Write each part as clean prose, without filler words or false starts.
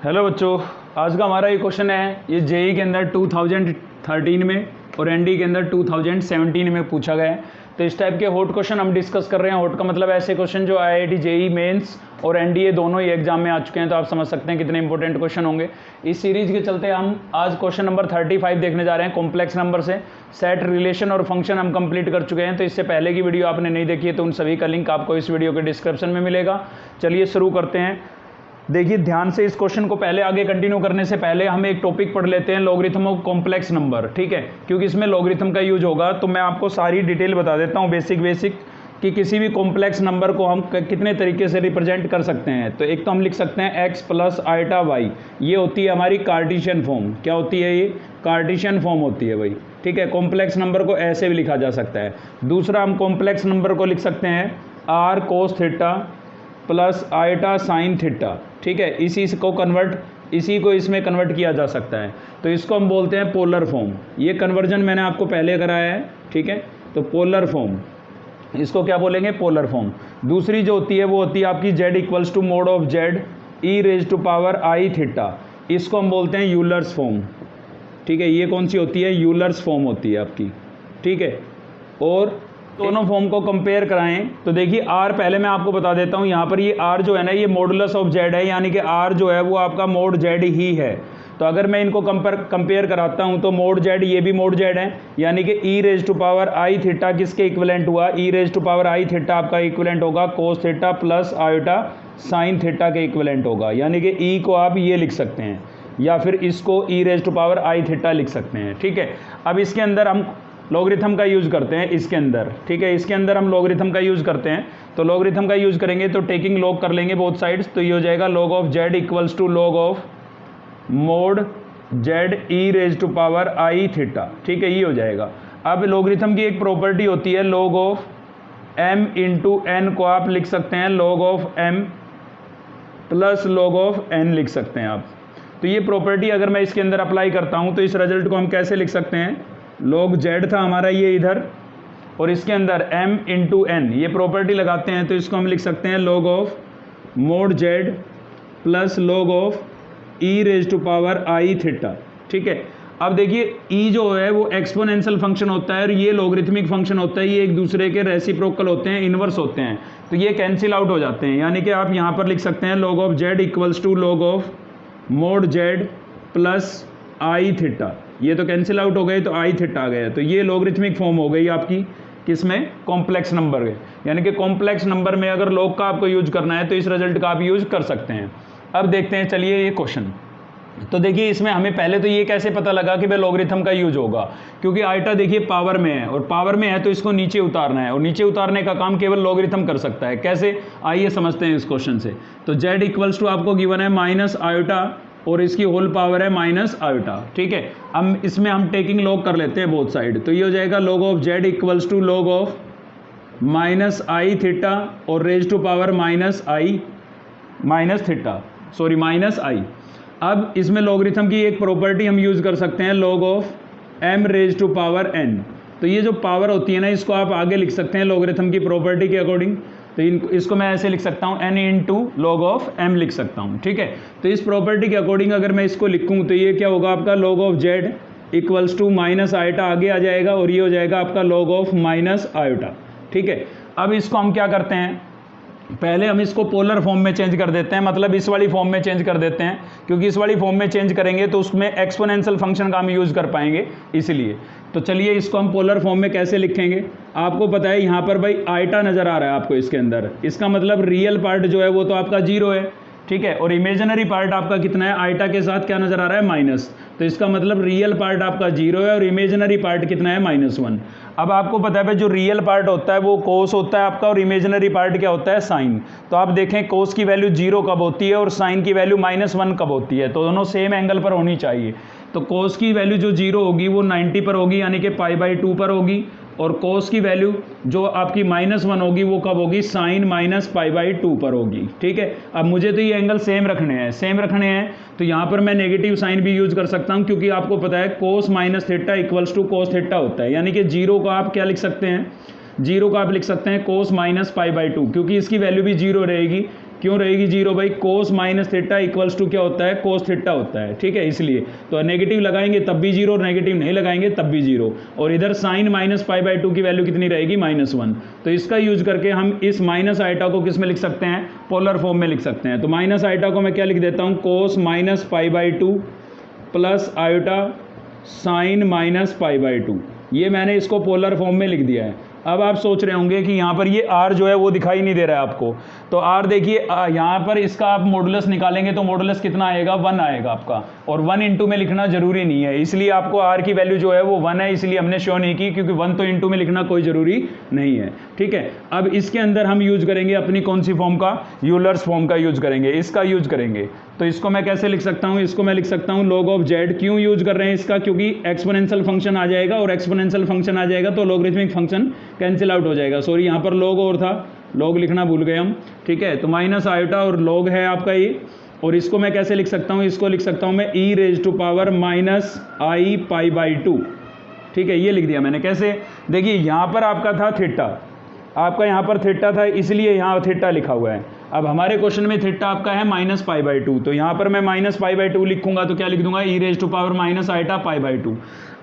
Hello बच्चों, आज का हमारा ये क्वेश्चन है, ये जेई के अंदर 2013 में और एनडी के अंदर 2017 में पूछा गया है। तो इस टाइप के हॉट क्वेश्चन हम डिस्कस कर रहे हैं। हॉट का मतलब ऐसे क्वेश्चन जो आईआईटी जेई मेंस और एनडीए दोनों ही एग्जाम में आ चुके हैं, तो आप समझ सकते हैं कितने इंपॉर्टेंट क्वेश्चन होंगे। इस सीरीज के चलते हम आज क्वेश्चन नंबर 35 देखने जा रहे हैं, कॉम्प्लेक्स नंबर से। सेट, रिलेशन और फंक्शन हम कंप्लीट कर चुके हैं। तो इससे पहले की वीडियो आपने नहीं देखी है तो उन सभी का लिंक आपको इस वीडियो के डिस्क्रिप्शन में मिलेगा। चलिए शुरू करते हैं। देखिए ध्यान से इस क्वेश्चन को पहले आगे कंटिन्यू करने से पहले हम एक टॉपिक पढ़ लेते हैं, लॉगरिथम ऑफ कॉम्प्लेक्स नंबर। ठीक है, क्योंकि इसमें लॉगरिथम का यूज होगा। तो मैं आपको सारी डिटेल बता देता हूँ, बेसिक कि किसी भी कॉम्प्लेक्स नंबर को हम कितने तरीके से रिप्रेजेंट कर सकते हैं। तो एक तो हम लिख सकते हैं x प्लस आइटा वाई, ये होती है हमारी कार्टेशियन फॉर्म। क्या होती है ये? कार्टेशियन फॉर्म होती है भाई। ठीक है, कॉम्प्लेक्स नंबर को ऐसे भी लिखा जा सकता है। दूसरा हम कॉम्प्लेक्स नंबर को लिख सकते हैं r cos theta plus iota sine theta. ठीक है, इसी को इसमें कन्वर्ट किया जा सकता है। तो इसको हम बोलते हैं पोलर फॉर्म। ये कन्वर्जन मैंने आपको पहले कराया है। ठीक है, तो पोलर फॉर्म, इसको क्या बोलेंगे? Polar form. दूसरी जो होती है वो होती है आपकी z equals to mod of z e raise to power i theta. इसको हम बोलते हैं यूलर्स फॉर्म। ठीक है, ये कौन सी होती है? यूलर्स फॉर्म होती है आपकी। ठीक है, और दोनों फॉर्म को कंपेयर कराएं तो देखिए r, पहले मैं आपको बता देता हूं, यहाँ पर ये r जो है ना, ये मॉडुलस ऑफ z है, यानी कि r जो है वो आपका मोड z ही है। तो अगर मैं इनको कंपेयर कराता हूं तो मोड z, ये भी मोड z है, यानी कि e raise to power i theta किसके इक्विवेलेंट हुआ? E raise to power i theta आपका इक्विवेलेंट होगा cos theta plus iota sine theta के इक्विवेलेंट होगा। यानी कि ई को आप ये लिख सकते हैं, या फिर इसको e raise to power i theta लिख सकते हैं। ठीक है, अब इसके अंदर हम लॉगरिथम का यूज़ करते हैं इसके अंदर। ठीक है, इसके अंदर हम लॉगरिथम का यूज़ करते हैं। तो लॉगरिथम का यूज़ करेंगे तो टेकिंग लॉग कर लेंगे बोथ साइड्स। तो ये हो जाएगा log of z equals to log of mod z e raise to power i theta. ठीक है, ये हो जाएगा। अब लॉगरिथम की एक प्रॉपर्टी होती है log of m into n, को आप लिख सकते हैं log of m plus log of n लिख सकते हैं आप। तो ये प्रॉपर्टी अगर मैं इसके अंदर अप्लाई करता हूँ तो इस रिजल्ट को हम कैसे लिख सकते हैं? लॉग z था हमारा ये इधर, और इसके अंदर m इंटू n, ये प्रॉपर्टी लगाते हैं तो इसको हम लिख सकते हैं log of mod z plus log of e raise to power i theta. ठीक है, अब देखिए e जो है वो एक्सपोनेंशियल फंक्शन होता है और ये लॉगरिथमिक फंक्शन होता है। ये एक दूसरे के रेसिप्रोकल होते हैं, इनवर्स होते हैं, तो ये कैंसिल आउट हो जाते हैं। यानी कि आप यहाँ पर लिख सकते हैं log of z equals to log of mod z plus i theta. ये तो कैंसिल आउट हो गए तो आई थीटा आ गया। तो ये लॉगरिथमिक फॉर्म हो गई आपकी किसमें? कॉम्प्लेक्स नंबर के। यानी कि कॉम्प्लेक्स नंबर में अगर लॉग का आपको यूज करना है तो इस रिजल्ट का आप यूज कर सकते हैं। अब देखते हैं, चलिए ये क्वेश्चन। तो देखिए इसमें हमें पहले तो ये कैसे पता लगा कि भाई लॉगरिथम का यूज होगा, क्योंकि आइटा देखिए पावर में है, और पावर में है तो इसको नीचे उतारना है, और नीचे उतारने का काम केवल लॉगरिथम कर सकता है। कैसे? आइए समझते हैं इस क्वेश्चन से। तो z इक्वल्स टू आपको गिवन है माइनस आयोटा और इसकी होल पावर है माइनस आयोटा। ठीक है, हम इसमें हम टेकिंग लॉग कर लेते हैं बोथ साइड। तो ये हो जाएगा log of z equals to log of minus i theta और raise to power minus i. अब इसमें लॉगरिथम की एक प्रॉपर्टी हम यूज कर सकते हैं log of m raise to power n। तो ये जो पावर होती है ना, इसको आप आगे लिख सकते हैं लॉगरिथम की प्रॉपर्टी के अकॉर्डिंग। तो इसको मैं ऐसे लिख सकता हूँ n into log of m लिख सकता हूँ। ठीक है, तो इस प्रॉपर्टी के अकॉर्डिंग अगर मैं इसको लिखूँ तो ये क्या होगा आपका? Log of z equals to minus iota आगे आ जाएगा, और ये हो जाएगा आपका लॉग ऑफ माइनस आयोटा। ठीक है, अब इसको हम क्या करते हैं? पहले हम इसको पोलर फॉर्म में चेंज कर देते हैं, मतलब इस वाली फॉर्म में चेंज कर देते हैं, क्योंकि इस वाली फॉर्म में चेंज करेंगे तो उसमें एक्सपोनेंशियल फंक्शन का हम यूज़ कर पाएंगे इसलिए। तो चलिए इसको हम पोलर फॉर्म में कैसे लिखेंगे? आपको पता है यहाँ पर भाई आइटा नज़र आ रहा है आपको इसके अंदर, इसका मतलब रियल पार्ट जो है वो तो आपका 0 है। ठीक है, और इमेजिनरी पार्ट आपका कितना है? आइटा के साथ क्या नज़र आ रहा है? माइनस। तो इसका मतलब रियल पार्ट आपका 0 है और इमेजिनरी पार्ट कितना है? -1। अब आपको पता है भाई जो रियल पार्ट होता है वो कोस होता है आपका, और इमेजिनरी पार्ट क्या होता है? साइन। तो आप देखें कोस की वैल्यू 0 कब होती है और साइन की वैल्यू -1 कब होती है? तो दोनों सेम एंगल पर होनी चाहिए। तो कोस की वैल्यू जो 0 होगी वो 90 पर होगी, यानी कि π/2 पर होगी, और कोस की वैल्यू जो आपकी -1 होगी वो कब होगी? साइन माइनस π/2 पर होगी। ठीक है, अब मुझे तो ये एंगल सेम रखने हैं, तो यहाँ पर मैं नेगेटिव साइन भी यूज कर सकता हूँ, क्योंकि आपको पता है cos minus theta equals to cos theta होता है। यानी कि 0 को आप क्या लिख सकते हैं? 0 को आप लिख सकते हैं कोस माइनस π/2, क्योंकि इसकी वैल्यू भी 0 रहेगी। क्यों रहेगी जीरो भाई? Cos minus theta equals to क्या होता है? कोस थीटा होता है, ठीक है, इसलिए तो नेगेटिव लगाएंगे तब भी जीरो, नेगेटिव नहीं लगाएंगे तब भी जीरो। और इधर sine minus pi by two की वैल्यू कितनी रहेगी? -1। तो इसका यूज करके हम इस माइनस आइटा को किस में लिख सकते हैं? पोलर फॉर्म में लिख सकते हैं। तो माइनस आइटा को मैं क्या लिख देता हूँ? कोस minus pi by two plus iota sign minus pi by to. ये मैंने इसको पोलर फॉर्म में लिख दिया है। अब आप सोच रहे होंगे कि यहाँ पर ये आर जो है वो दिखाई नहीं दे रहा है आपको। तो आर देखिए, यहाँ पर इसका आप मॉडुलस निकालेंगे तो मॉडुलस कितना आएगा? 1 आएगा आपका। और 1 इंटू में लिखना जरूरी नहीं है, इसलिए आपको आर की वैल्यू जो है वो 1 है, इसलिए हमने शो नहीं की, क्योंकि 1 तो इंटू में लिखना कोई ज़रूरी नहीं है, ठीक है। अब इसके अंदर हम यूज करेंगे अपनी कौन सी फॉर्म का? यूलर्स फॉर्म का यूज करेंगे, इसका यूज करेंगे। तो इसको मैं कैसे लिख सकता हूँ? इसको मैं लिख सकता हूँ log ऑफ z। क्यों यूज कर रहे हैं इसका? क्योंकि एक्सपोनेंशियल फंक्शन आ जाएगा, और एक्सपोनेंशियल फंक्शन आ जाएगा तो लॉगरिथमिक फंक्शन कैंसिल आउट हो जाएगा। सॉरी, यहाँ पर log और था, log लिखना भूल गए हम, ठीक है। तो माइनस आयोटा और log है आपका ये। और इसको मैं कैसे लिख सकता हूँ? इसको लिख सकता हूँ मैं e raise to power minus i pi by two, ठीक है, ये लिख दिया मैंने। कैसे? देखिए, यहाँ पर आपका था थीटा, आपका यहाँ पर थीटा था, इसलिए यहाँ थीटा लिखा हुआ है। अब हमारे क्वेश्चन में थीटा आपका है माइनस पाई बाई टू, तो यहाँ पर मैं माइनस पाई बाई टू लिखूंगा तो क्या लिख दूंगा? E raise to power minus iota pi by two.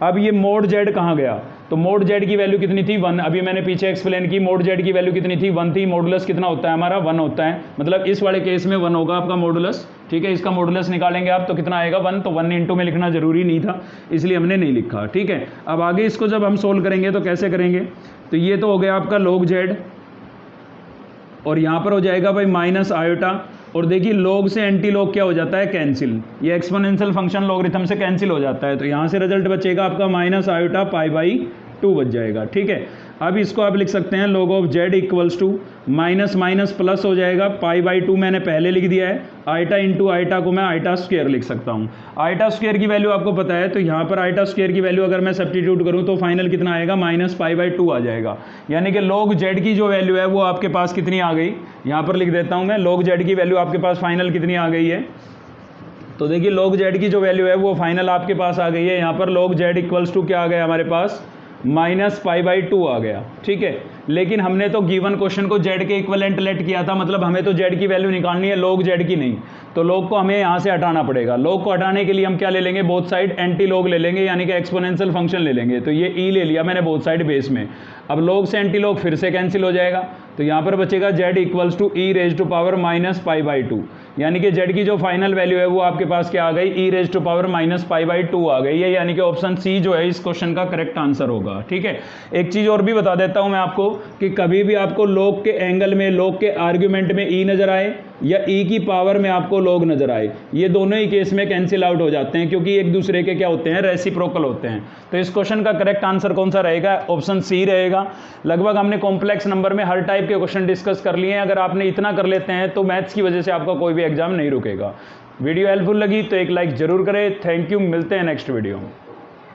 अब ये मोड जेड कहाँ गया? तो मोड जेड की वैल्यू कितनी थी? 1। अभी मैंने पीछे एक्सप्लेन की, मोड जेड की वैल्यू कितनी थी? 1 थी। मॉडुलस कितना होता है हमारा? 1 होता है, मतलब इस वाले केस में 1 होगा आपका मॉडुलस, ठीक है। इसका मॉडुलस निकालेंगे आप तो कितना आएगा? 1। तो 1 इंटू में लिखना जरूरी नहीं था, इसलिए हमने नहीं लिखा, ठीक है। अब आगे इसको जब हम सोल्व करेंगे तो कैसे करेंगे? तो ये तो हो गया आपका log जेड, और यहाँ पर हो जाएगा भाई माइनस आयोटा। और देखिए, log से एंटी log क्या हो जाता है? कैंसिल। ये एक्सपोनेंशियल फंक्शन लॉगरिथम से कैंसिल हो जाता है, तो यहाँ से रिजल्ट बचेगा आपका minus iota pi by to बच जाएगा, ठीक है। अब इसको आप लिख सकते हैं log of z equals to minus minus plus हो जाएगा, पाई बाई टू मैंने पहले लिख दिया है, आइटा इंटू आइटा को मैं आइटा स्क्वायर लिख सकता हूँ। आइटा स्क्वायर की वैल्यू आपको पता है, तो यहाँ पर आइटा स्क्वायर की वैल्यू अगर मैं सब्स्टिट्यूट करूँ तो फाइनल कितना आएगा? माइनस पाई बाई टू आ जाएगा। यानी कि log z की जो वैल्यू है वो आपके पास कितनी आ गई? यहाँ पर लिख देता हूँ मैं, log z की वैल्यू आपके पास फाइनल कितनी आ गई है? तो देखिए, log z की जो वैल्यू है वो फाइनल आपके पास आ गई है। यहाँ पर log z इक्वल्स टू क्या आ गया हमारे पास? माइनस पाई बाई टू आ गया, ठीक है। लेकिन हमने तो गिवन क्वेश्चन को z के इक्वलेंट लेट किया था, मतलब हमें तो z की वैल्यू निकालनी है, log z की नहीं। तो log को हमें यहाँ से हटाना पड़ेगा। log को हटाने के लिए हम क्या ले लेंगे? बोथ साइड एंटी log ले लेंगे, यानी कि एक्सपोनेंशियल फंक्शन ले लेंगे। तो ये e ले लिया मैंने बोथ साइड बेस में। अब log से एंटी log फिर से कैंसिल हो जाएगा, तो यहाँ पर बचेगा z equals to e raise to power minus pi by two. यानी कि z की जो फाइनल वैल्यू है वो आपके पास क्या आ गई? E raise to power minus pi by two आ गई है, यानी कि ऑप्शन सी जो है इस क्वेश्चन का करेक्ट आंसर होगा, ठीक है। एक चीज़ और भी बता देता हूँ मैं आपको कि कभी भी आपको log के एंगल में, log के आर्ग्यूमेंट में e नजर आए या e की पावर में आपको log नजर आए, ये दोनों ही केस में कैंसिल आउट हो जाते हैं, क्योंकि एक दूसरे के क्या होते हैं? रेसिप्रोकल होते हैं। तो इस क्वेश्चन का करेक्ट आंसर कौन सा रहेगा? ऑप्शन सी रहेगा। लगभग हमने कॉम्प्लेक्स नंबर में हर टाइप के क्वेश्चन डिस्कस कर लिए हैं। अगर आपने इतना कर लेते हैं तो मैथ्स की वजह से आपका कोई भी एग्जाम नहीं रुकेगा। वीडियो हेल्पफुल लगी तो एक लाइक जरूर करें। थैंक यू, मिलते हैं नेक्स्ट वीडियो में।